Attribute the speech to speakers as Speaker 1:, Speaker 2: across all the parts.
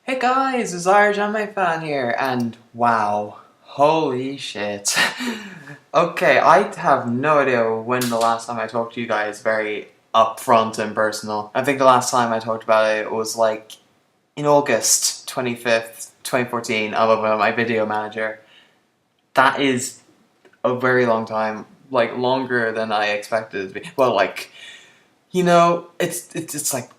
Speaker 1: Hey guys, it's IrishAnimeFan here, and wow, holy shit. Okay, I have no idea when the last time I talked to you guys very upfront and personal. I think the last time I talked about it was like in August 25th, 2014, about my video manager. That is a very long time, like longer than I expected it to be. Well, like, it's like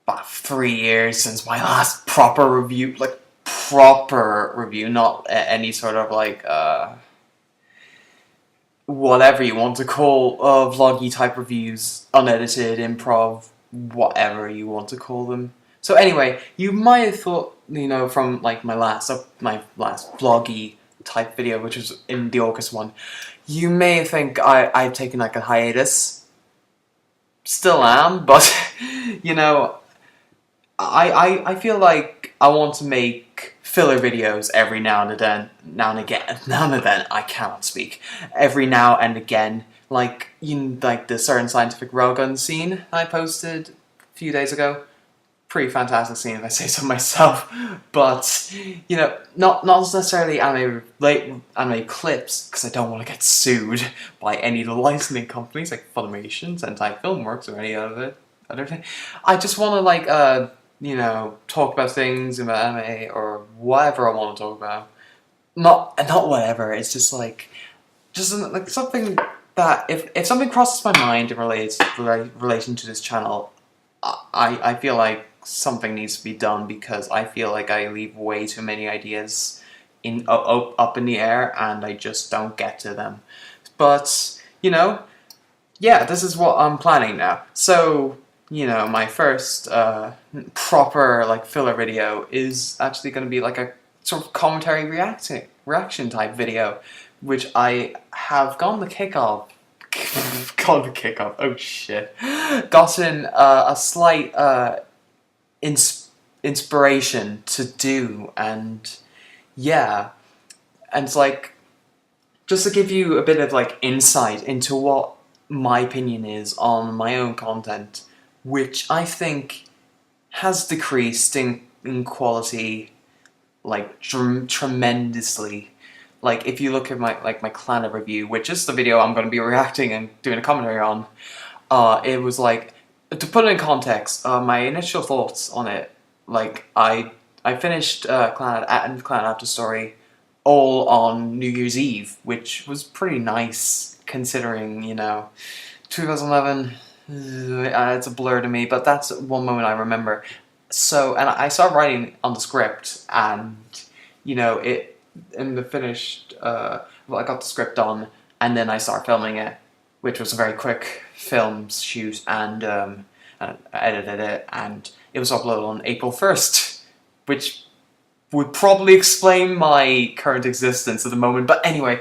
Speaker 1: about 3 years since my last proper review, like proper review, not any sort of like whatever you want to call vloggy type reviews, unedited, improv, whatever you want to call them. So anyway, you might have thought, from like my last vloggy type video, which was in the August one, you may think I've taken like a hiatus. Still am, but you know, I feel like I want to make filler videos every now and then. I cannot speak. Every now and again, like like the certain scientific railgun scene I posted a few days ago. Pretty fantastic scene, if I say so myself. But not necessarily anime clips, because I don't want to get sued by any of the licensing companies like Funimation, Sentai Filmworks, or any other thing. I just want to like talk about things about anime or whatever I want to talk about. Not whatever. It's just like something that if something crosses my mind in relation to this channel, I feel like something needs to be done, because I feel like I leave way too many ideas up in the air and I just don't get to them. But yeah, this is what I'm planning now. So my first proper like filler video is actually going to be like a sort of commentary reaction type video, which I have gotten the kick of. Oh shit! Gotten a slight inspiration to do, and yeah, and it's like just to give you a bit of like insight into what my opinion is on my own content, which I think has decreased in quality like tremendously. Like if you look at my Clannad review, which is the video I'm going to be reacting and doing a commentary on, it was like, to put it in context, my initial thoughts on it, like I finished Clannad After Story all on New Year's Eve, which was pretty nice considering 2011. It's a blur to me, but that's one moment I remember. So, and I started writing on the script, and it in the finished. Well, I got the script done, and then I started filming it, which was a very quick film shoot, and I edited it, and it was uploaded on April 1st, which would probably explain my current existence at the moment. But anyway,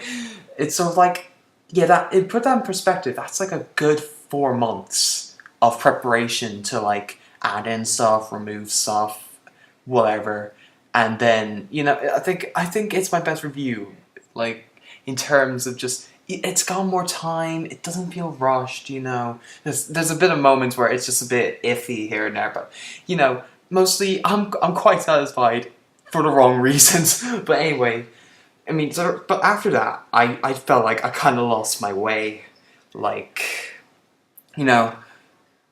Speaker 1: it's sort of like, yeah, put that in perspective. That's like a good 4 months of preparation to like add in stuff, remove stuff, whatever. And then I think it's my best review, like in terms of just it's got more time. It doesn't feel rushed. There's a bit of moments where it's just a bit iffy here and there, but mostly I'm quite satisfied for the wrong reasons. But anyway, I mean, but after that, I felt like I kind of lost my way, like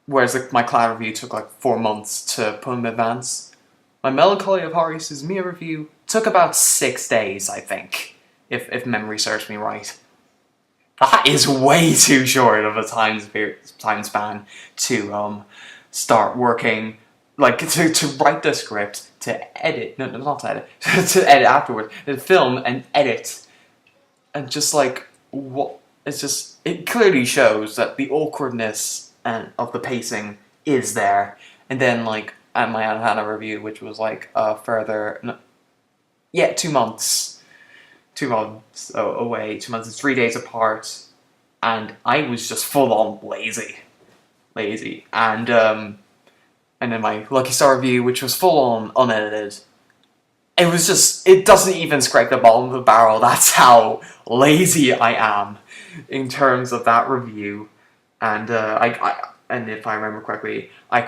Speaker 1: whereas like my Clannad review took like 4 months to put in advance. My Melancholy of Haruhi Suzumiya review took about 6 days, I think, if memory serves me right. That is way too short of a time span to start working, like to write the script, to edit, no, not to edit, to edit afterwards, to film and edit, and just like what it clearly shows that the awkwardness of the pacing is there, and then like at my Hannah review, which was like further, 2 months. 2 months away, 2 months and 3 days apart, and I was just full on lazy, and then my Lucky Star review, which was full on unedited. It doesn't even scrape the bottom of the barrel. That's how lazy I am in terms of that review, and and if I remember correctly, I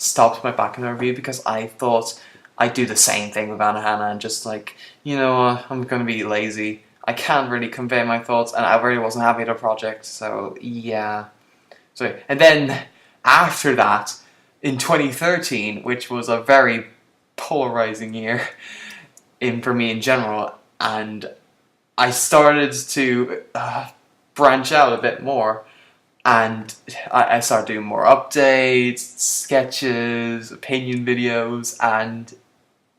Speaker 1: stopped my back in the review because I thought I'd do the same thing with Anohana and just like, you know, I'm gonna be lazy. I can't really convey my thoughts, and I really wasn't happy with the project, so yeah. So, and then after that, in 2013, which was a very polarizing year for me in general, and I started to branch out a bit more, and I started doing more updates, sketches, opinion videos, and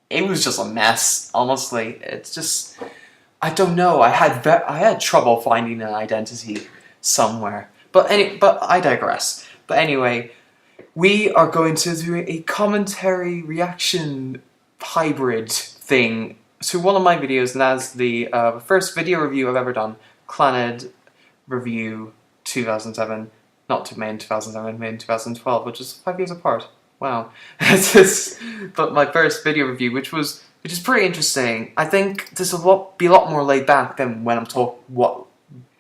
Speaker 1: it was just a mess, honestly. It's just, I don't know, I had trouble finding an identity somewhere. But I digress. But anyway, we are going to do a commentary reaction hybrid thing to one of my videos, and that's the first video review I've ever done, Clannad review 2007, not to May in 2007, May in 2012, which is 5 years apart. Wow. But my first video review, which is pretty interesting. I think this will be a lot more laid back than when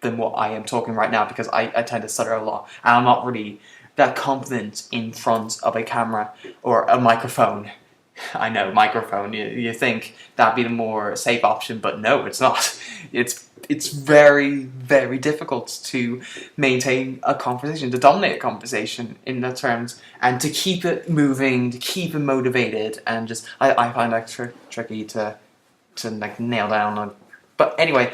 Speaker 1: than what I am talking right now, because I tend to stutter a lot, and I'm not really that confident in front of a camera or a microphone. I know, microphone, you think that'd be the more safe option, but no, it's not. It's very, very difficult to maintain a conversation, to dominate a conversation in that terms, and to keep it moving, to keep it motivated, and just, I find that tricky to like nail down. But anyway,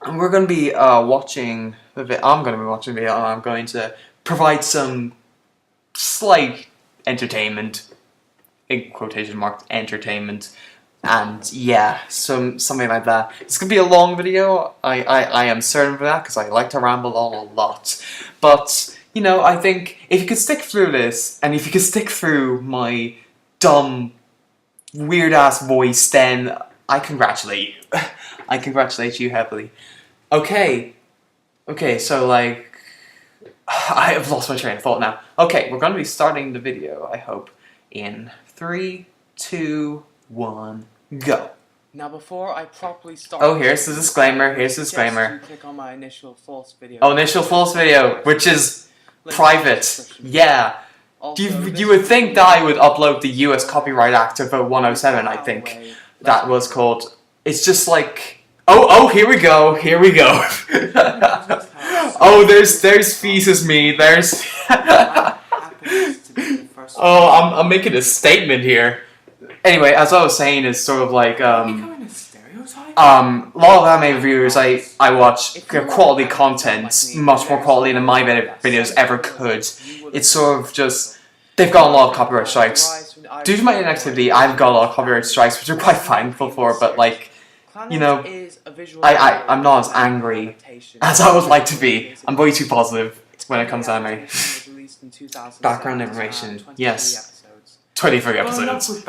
Speaker 1: we're going to be watching the video. I'm going to be watching the video, and I'm going to provide some slight entertainment, in quotation marks, entertainment, and yeah, something like that. It's going to be a long video, I am certain of that, because I like to ramble on a lot. But, you know, I think if you could stick through this, and if you could stick through my dumb, weird-ass voice, then I congratulate you. I congratulate you heavily. Okay, so like, I have lost my train of thought now. Okay, we're going to be starting the video, I hope, in 3, 2, 1, go.
Speaker 2: Now before I properly start...
Speaker 1: Oh, here's the disclaimer,
Speaker 2: Click on my initial false video.
Speaker 1: Oh, initial false video, which is private. Yeah.
Speaker 2: Also,
Speaker 1: You would think that I would upload the US Copyright Act of 107, I think. That was called... It's just like... Oh, here we go. Oh, there's Feces me, there's... Oh, I'm making a statement here. Anyway, as I was saying, it's sort of like, a lot of anime reviewers I watch quality content, much more quality than my videos ever could. It's sort of just, they've got a lot of copyright strikes. Due to my inactivity, I've got a lot of copyright strikes, which I'm quite thankful for, but like, you know, I'm not as angry as I would like to be. I'm way too positive when it comes to anime. Background information, yes. 23 episodes.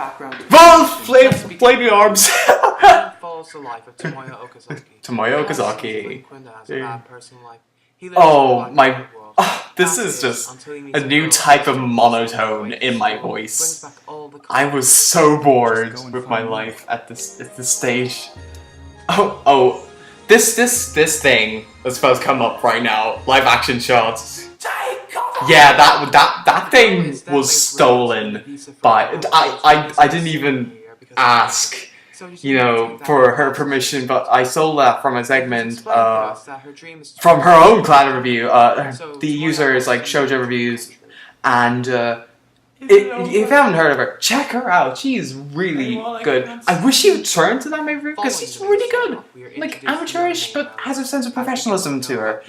Speaker 1: Well, play the arms!
Speaker 2: Follows the life of Tomoyo Okazaki.
Speaker 1: Tomoyo Okazaki. Oh, my... this is just a new type of monotone in my voice. I was so bored with my life at this stage. Oh, this thing that's supposed to come up right now, live action shots. Yeah, that thing was stolen by... I didn't even ask, you know, for her permission, but I stole that from a segment from her own Clannad review. The user is like Shoujo Reviews, and if you haven't heard of her, check her out. She's really good. I wish she would turn to that review, because she's really good. Like, amateurish, but has a sense of professionalism to her.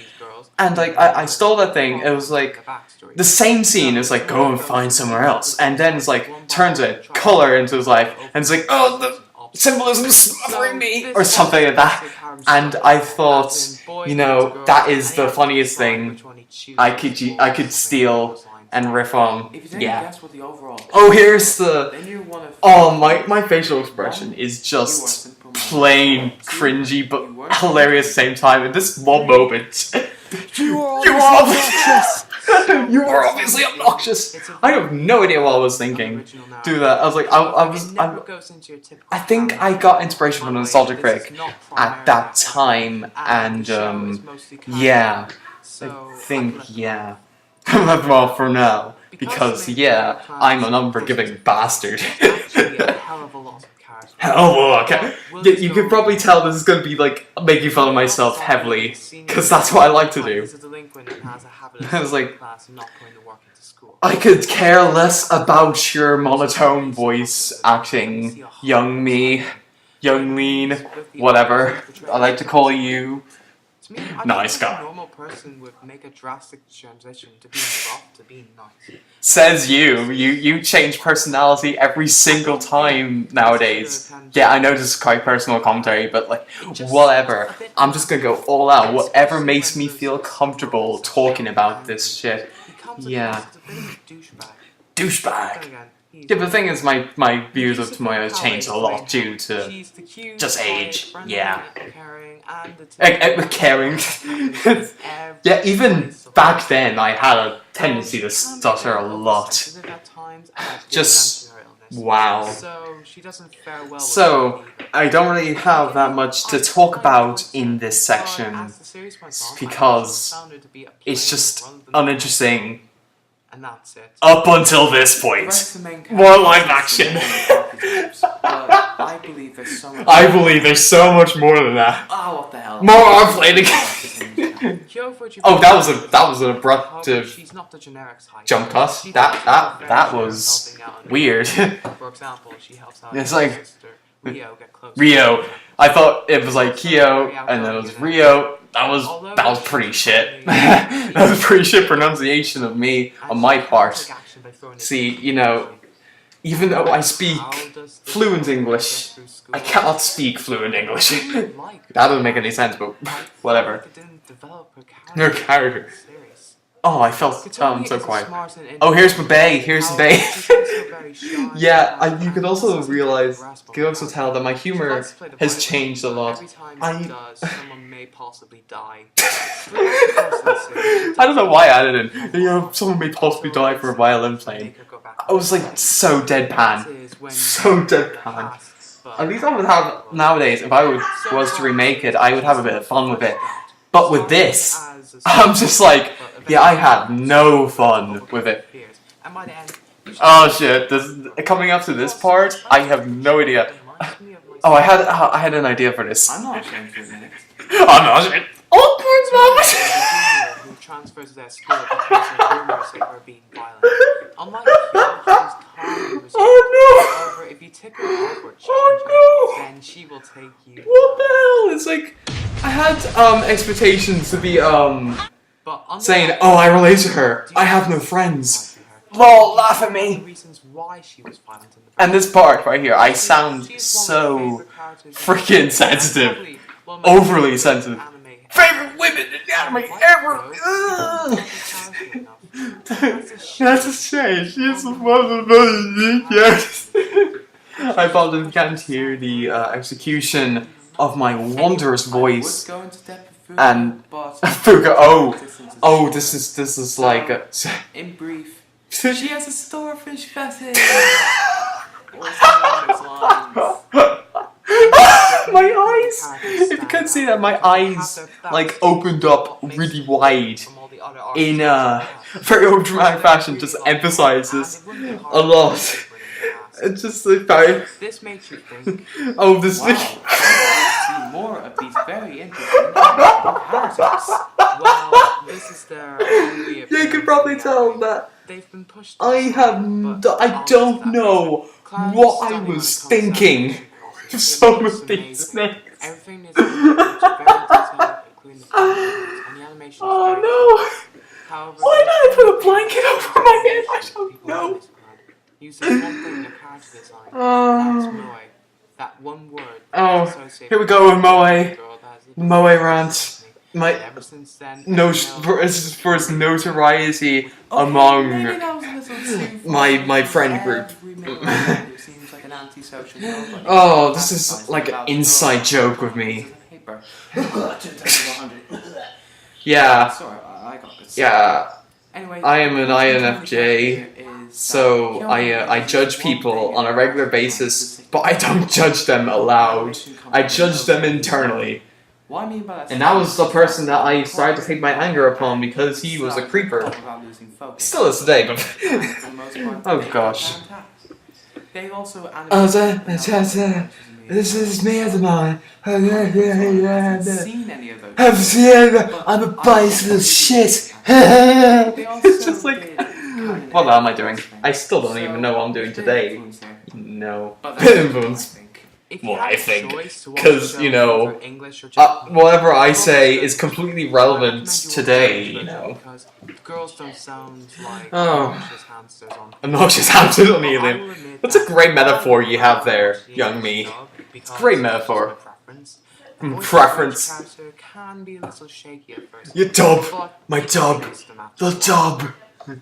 Speaker 1: And like, I stole that thing. It was like the same scene. It's like, go and find somewhere else, and then it's like turns a color into his life, and it's like, oh, the symbolism is smothering me, or something like that. And I thought, you know, that is the funniest thing I could steal and riff on. Yeah. Oh, here's the... Oh, my facial expression is just plain cringy, but hilarious at the same time. In this one moment... You are obnoxious! You are obviously obnoxious! I have no idea what I was thinking. Do that. I was like, I think I got inspiration from Nostalgia Critic at that time, and yeah. I think, yeah. Well, for now. Because, yeah, I'm an unforgiving bastard.
Speaker 2: Actually, a hell of a lot of character.
Speaker 1: Oh, okay. Yeah, you can probably tell this is going to be, like, making fun of myself heavily. Because that's what I like to do. I was like, I could care less about your monotone voice acting, young me, young lean, whatever I like to call you.
Speaker 2: To me, I
Speaker 1: Nice
Speaker 2: think
Speaker 1: guy.
Speaker 2: a normal person would make a drastic transition to being rough to being nice.
Speaker 1: Says you. You change personality every single time nowadays. Yeah, I know this is quite personal commentary, but like, whatever. I'm just gonna go all out. Whatever makes me feel comfortable talking about this shit. Yeah. Douchebag. Yeah, but the thing is, my views of Tomoyo has changed a lot due to just age. Yeah. Caring. Yeah, even back then, I had a tendency to stutter a lot. Just, wow. So, I don't really have that much to talk about in this section, because it's just uninteresting.
Speaker 2: And that's it.
Speaker 1: Up until this point. More live action.
Speaker 2: I believe there's so much.
Speaker 1: I believe there's so much more than that.
Speaker 2: Oh, what the hell?
Speaker 1: More arm flailing. Oh, that was an abrupt jump cut. That was weird.
Speaker 2: For example, she helps out
Speaker 1: It's like
Speaker 2: Rio get close.
Speaker 1: Rio. I thought it was like Kyo, and then it was Rio. That was pretty shit. That was pretty shit pronunciation of me on my part. See, you know, even though I speak fluent English, I cannot speak fluent English. That doesn't make any sense, but whatever. Her character. Oh, I felt so quiet. Oh, here's Bae. Here's Bae. Yeah, you can also realize, you can also tell that my humor has changed a lot.
Speaker 2: Someone may possibly die.
Speaker 1: I don't know why I added in. You know, someone may possibly die for a violin playing. I was like so deadpan. So deadpan. At least I would have, nowadays, if I was to remake it, I would have a bit of fun with it. But with this, I'm just like, yeah, I had no fun with it. Oh shit, coming up to this part, I have no idea. Oh, I had an idea for this.
Speaker 2: I'm not ashamed to admit it.
Speaker 1: I'm not ashamed. Awkward moment!
Speaker 2: Who transfers their skill because of rumors of her being violent. Unlike Kyo, she's calmly reserved.
Speaker 1: Oh
Speaker 2: However, if you take her awkward challenge, then she will take you.
Speaker 1: What the hell? It's like, I had expectations to be saying, oh, I relate to her. I have no friends. Lol, laugh at me. And this part right here, I sound so freaking sensitive. Overly sensitive. Favorite women in the anime ever! That's a shame. She's one of the yes. I probably can't hear the execution of my wondrous voice. And Fuga, oh, this is like a,
Speaker 2: in brief, she has a starfish fetish.
Speaker 1: My eyes! If you couldn't see that, my eyes like opened up really wide in a very overdramatic fashion. Just emphasizes a lot. It's just like very.
Speaker 2: This makes you think.
Speaker 1: Oh, this.
Speaker 2: Wow, see more of these very interesting characters. Well, this is their only.
Speaker 1: Yeah, you can probably tell that.
Speaker 2: They've been pushed.
Speaker 1: I don't know what I was thinking. Some of these names.
Speaker 2: Everything is very detailed, including the and the animation.
Speaker 1: Oh no!
Speaker 2: However,
Speaker 1: Why did I put a blanket over my head? I don't know.
Speaker 2: Using one thing in the character design. That's Moe. That one word.
Speaker 1: Oh, here we go with Moe. Moe rant.
Speaker 2: Ever since then,
Speaker 1: For its notoriety among my friend group. Oh, this is like an inside joke with me. Yeah. Yeah. I am an INFJ, so I judge people on a regular basis, but I don't judge them aloud. I judge them internally.
Speaker 2: What I mean by that,
Speaker 1: And that was the person that I started to take my anger upon because he was a creeper.
Speaker 2: Without losing focus.
Speaker 1: Still is today, but
Speaker 2: For the most part,
Speaker 1: oh
Speaker 2: they
Speaker 1: gosh.
Speaker 2: are fantastic. They also
Speaker 1: This is me as mine.
Speaker 2: haven't seen any of those.
Speaker 1: Have seen. I'm a bicycle shit. It's just like, what am I doing? I still don't even know what I'm doing today. No, influence. Well, I think, because, you know, whatever I say is completely relevant today, you know.
Speaker 2: Girls don't sound like
Speaker 1: obnoxious hamsters on helium. That's a great metaphor you have there, young me. It's a great metaphor. Preference. Your dub. My dub. The dub.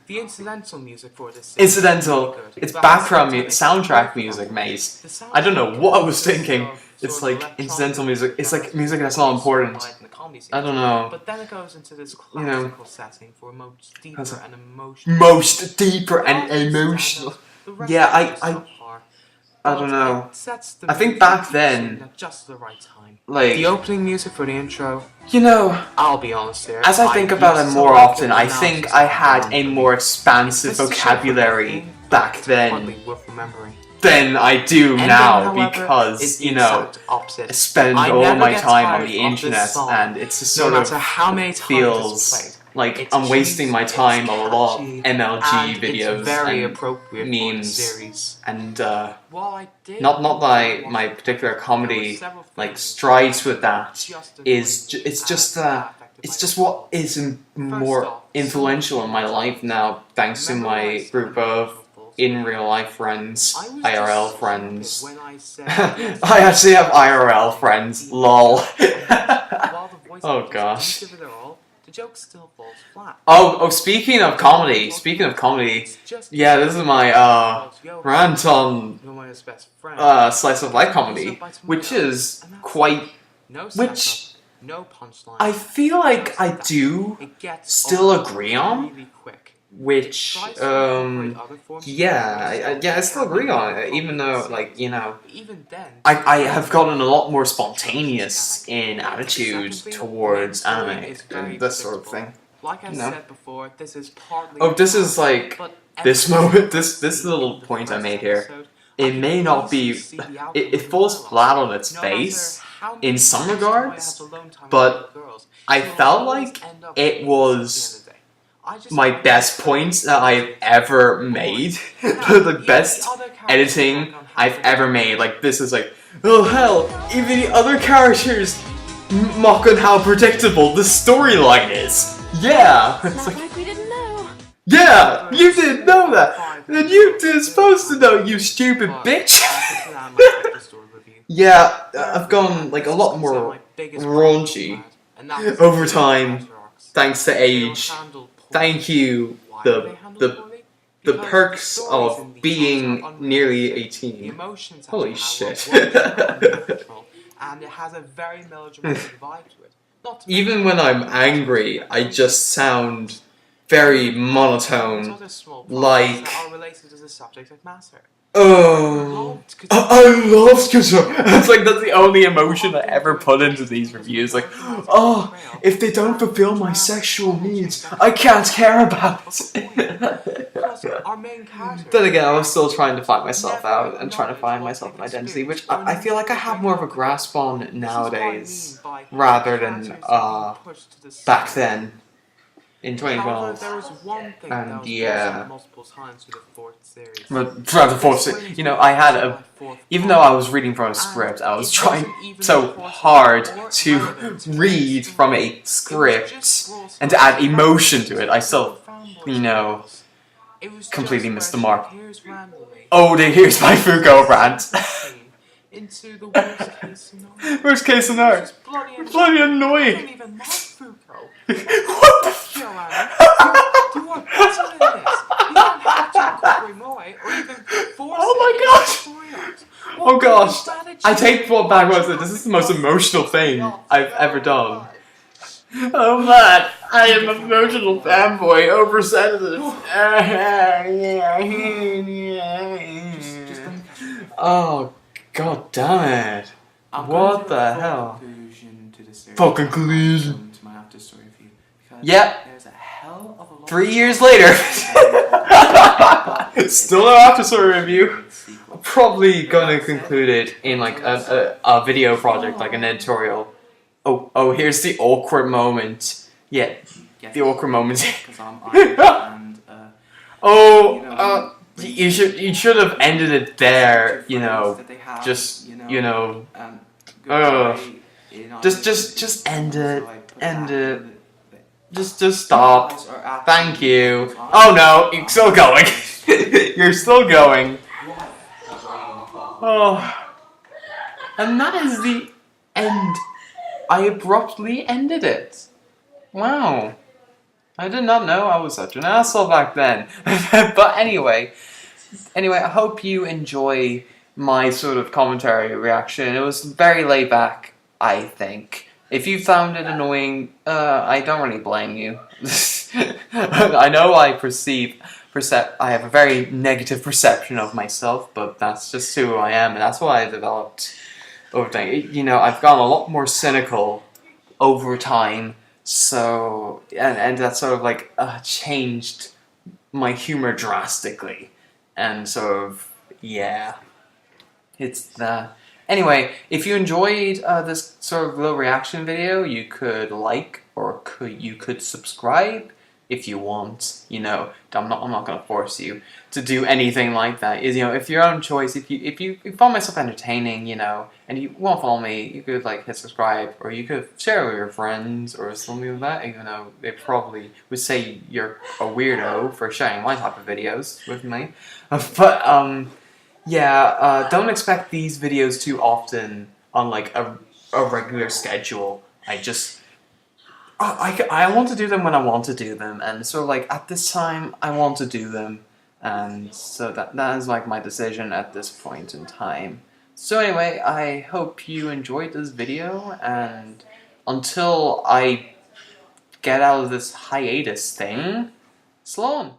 Speaker 2: The incidental music for this
Speaker 1: Incidental. It's background soundtrack music, mate. I don't know what I was thinking. It's like incidental music. It's like music that's not important. I don't know.
Speaker 2: But then it goes into this classical setting for most deeper and emotional.
Speaker 1: Most deeper and emotional. Yeah, I don't know. I think back then,
Speaker 2: at just the right time.
Speaker 1: like,
Speaker 2: The opening music for the intro.
Speaker 1: you know,
Speaker 2: I'll be honest here.
Speaker 1: as I think about it more often, I think I had a more expansive vocabulary back then
Speaker 2: Worth remembering.
Speaker 1: than I do
Speaker 2: Ending,
Speaker 1: now
Speaker 2: however,
Speaker 1: because,
Speaker 2: is the
Speaker 1: you know,
Speaker 2: exact opposite.
Speaker 1: I spend
Speaker 2: I
Speaker 1: all
Speaker 2: never
Speaker 1: my
Speaker 2: get
Speaker 1: time on
Speaker 2: tired
Speaker 1: the
Speaker 2: of this
Speaker 1: internet
Speaker 2: song,
Speaker 1: and it's just
Speaker 2: no
Speaker 1: sort
Speaker 2: matter
Speaker 1: of
Speaker 2: how many times it's
Speaker 1: feels
Speaker 2: played.
Speaker 1: like
Speaker 2: It's
Speaker 1: I'm wasting my
Speaker 2: cheesy,
Speaker 1: time
Speaker 2: it's
Speaker 1: on a lot of
Speaker 2: catchy,
Speaker 1: MLG
Speaker 2: and
Speaker 1: videos
Speaker 2: it's very
Speaker 1: and
Speaker 2: appropriate
Speaker 1: memes
Speaker 2: for the series.
Speaker 1: and
Speaker 2: While I did
Speaker 1: not my particular comedy like strides with that is it's just what is more influential in my life now thanks to my group of in real life friends, IRL friends. I actually have IRL friends, lol. Oh gosh.
Speaker 2: The joke still falls flat.
Speaker 1: Oh, speaking of comedy, yeah, this is my rant on slice of life comedy, which is quite, which
Speaker 2: no punchline.
Speaker 1: I feel like I do still agree on,
Speaker 2: really quick.
Speaker 1: which yeah, I still agree on it, even though, like, you know,
Speaker 2: Even then,
Speaker 1: I have gotten a lot more spontaneous in attitude towards anime and this sort of thing.
Speaker 2: like I
Speaker 1: No.
Speaker 2: said before, this is partly.
Speaker 1: Oh, this is like
Speaker 2: but
Speaker 1: this moment, this little point I made here. It may not be, it falls flat on its face in some regards, but I felt like it was my best points that I've ever made. The best editing I've ever made. Like, this is like, oh hell, even the other characters mock on how predictable the storyline is. Yeah! It's like,
Speaker 3: Like we didn't know.
Speaker 1: yeah! You didn't know that! And you were supposed to know, you stupid bitch! Yeah, I've gone like a lot more raunchy over time, thanks to age. Thank you, the perks of being nearly 18. Holy shit.
Speaker 2: And it has a very melodramatic vibe to it.
Speaker 1: Even when I'm angry, I just sound very monotone, like, oh, I love Skizzer. It's like that's the only emotion I ever put into these reviews. Like, oh, if they don't fulfill my sexual needs, I can't care about it. Then again, I'm still trying to find myself out and trying to find myself an identity, which I feel like I have more of a grasp on nowadays, rather than back then. In 2012, and yeah, but throughout the fourth series, you know, I had even though I was reading from a script, I was trying so hard to read from a script and to add emotion to it. I still, you know, completely missed the mark. Oh, here's my Foucault rant.
Speaker 2: Into the worst case scenario.
Speaker 1: Worst case scenario.
Speaker 2: It's
Speaker 1: bloody annoying.
Speaker 2: I don't even like Foucault.
Speaker 1: What the
Speaker 2: Yo, Anna, do you want better than this? You don't have to incorporate more, or even force it.
Speaker 1: Oh gosh. I take what back was it. This is the most emotional thing I've ever done. Oh man, I am an emotional fanboy, oversensitive. Oh, god damn it. What the hell?
Speaker 2: to this series.
Speaker 1: For conclusion.
Speaker 2: To my after story review. Because
Speaker 1: Yep.
Speaker 2: there's a hell of a lot
Speaker 1: 3 years later. Still no after story review. I'm probably gonna conclude it in like a video project, like an editorial. Oh, here's the awkward moment. Yeah, the awkward moment.
Speaker 2: Because I'm Irish and
Speaker 1: you should have ended it there. You know, just just end it. Just stop. Thank you. Oh no, you're still going. You're still going. Oh, and that is the end. I abruptly ended it. Wow. I did not know I was such an asshole back then. But anyway, I hope you enjoy my sort of commentary reaction. It was very laid back, I think. If you found it annoying, I don't really blame you. I know I have a very negative perception of myself, but that's just who I am, and that's what I developed over time. You know, I've gotten a lot more cynical over time, so and that sort of like changed my humor drastically, and sort of it's the. Anyway, if you enjoyed this sort of little reaction video, you could like or you could subscribe if you want. You know, I'm not gonna force you to do anything like that. You know, it's your own choice. If you find myself entertaining, you know, and you want to follow me, you could like hit subscribe, or you could share it with your friends or something like that. Even though they probably would say you're a weirdo for sharing my type of videos with me, but yeah, don't expect these videos too often on like a regular schedule. I want to do them when I want to do them, and so like at this time I want to do them, and so that is like my decision at this point in time. So anyway, I hope you enjoyed this video, and until I get out of this hiatus thing, Slán!